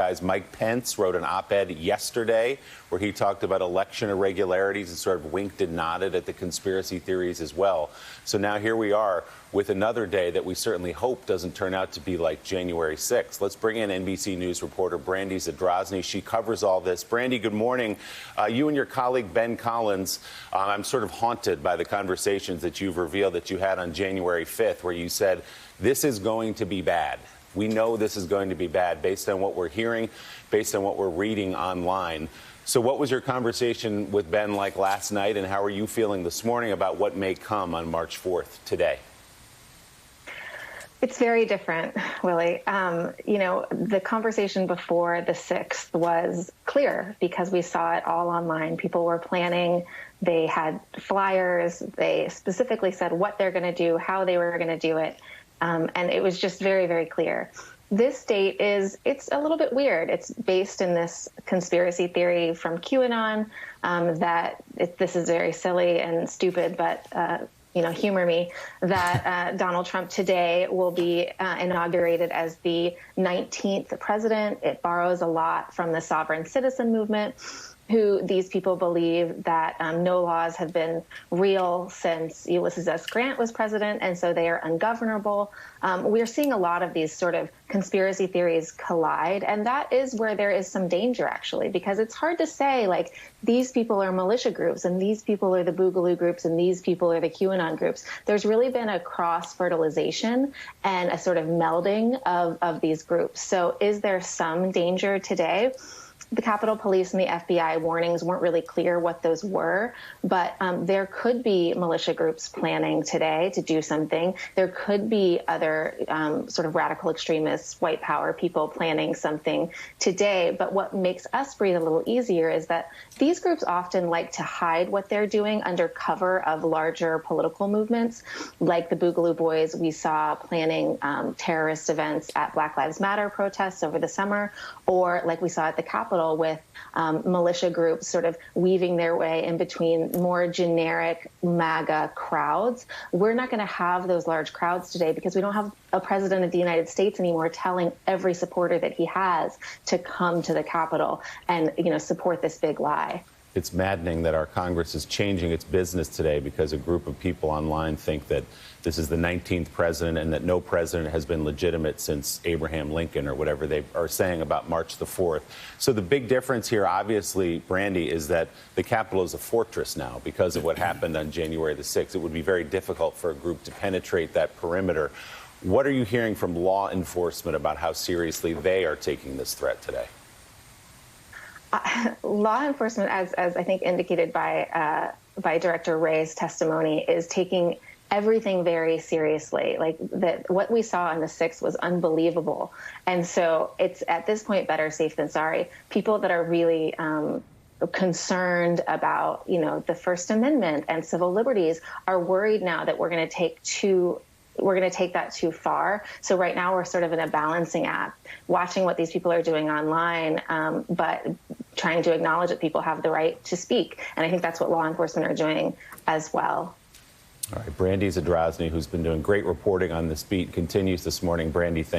Guys, Mike Pence wrote an op-ed yesterday where he talked about election irregularities and sort of winked and nodded at the conspiracy theories as well. So now here we are with another day that we certainly hope doesn't turn out to be like January 6th. Let's bring in NBC News reporter Brandy Zadrozny. She covers all this. Brandy, good morning. You and your colleague Ben Collins, I'm sort of haunted by the conversations that you've revealed that you had on January 5th, where you said this is going to be bad. We know this is going to be bad based on what we're hearing, based on what we're reading online. So what was your conversation with Ben like last night, and how are you feeling this morning about what may come on March 4th today? It's very different, Willie. The conversation before the 6th was clear because we saw it all online. People were planning. They had flyers. They specifically said what they're going to do, how they were going to do it. And it was just very, very clear. This date it's a little bit weird. It's based in this conspiracy theory from QAnon this is very silly and stupid, but humor me, that Donald Trump today will be inaugurated as the 19th president. It borrows a lot from the sovereign citizen movement, who these people believe that no laws have been real since Ulysses S. Grant was president, and so they are ungovernable. We're seeing a lot of these sort of conspiracy theories collide, and that is where there is some danger, actually, because it's hard to say, like, these people are militia groups, and these people are the Boogaloo groups, and these people are the QAnon groups. There's really been a cross-fertilization and a sort of melding of these groups. So is there some danger today? The Capitol Police and the FBI warnings weren't really clear what those were, but there could be militia groups planning today to do something. There could be other sort of radical extremists, white power people planning something today. But what makes us breathe a little easier is that these groups often like to hide what they're doing under cover of larger political movements, like the Boogaloo Boys we saw planning terrorist events at Black Lives Matter protests over the summer, or like we saw at the Capitol with militia groups sort of weaving their way in between more generic MAGA crowds. We're not going to have those large crowds today because we don't have a president of the United States anymore telling every supporter that he has to come to the Capitol and, support this big lie. It's maddening that our Congress is changing its business today because a group of people online think that this is the 19th president and that no president has been legitimate since Abraham Lincoln, or whatever they are saying about March the 4th. So the big difference here, obviously, Brandy, is that the Capitol is a fortress now because of what happened on January the 6th. It would be very difficult for a group to penetrate that perimeter. What are you hearing from law enforcement about how seriously they are taking this threat today? Law enforcement, as I think indicated by Director Wray's testimony, is taking everything very seriously. Like, that what we saw on the 6th was unbelievable. And so it's at this point better safe than sorry. People that are really concerned about, the First Amendment and civil liberties are worried now that we're going to take that too far. So right now we're sort of in a balancing act, watching what these people are doing online, but trying to acknowledge that people have the right to speak. And I think that's what law enforcement are doing as well. All right, Brandy Zadrozny, who's been doing great reporting on this beat, continues this morning. Brandy, thank you.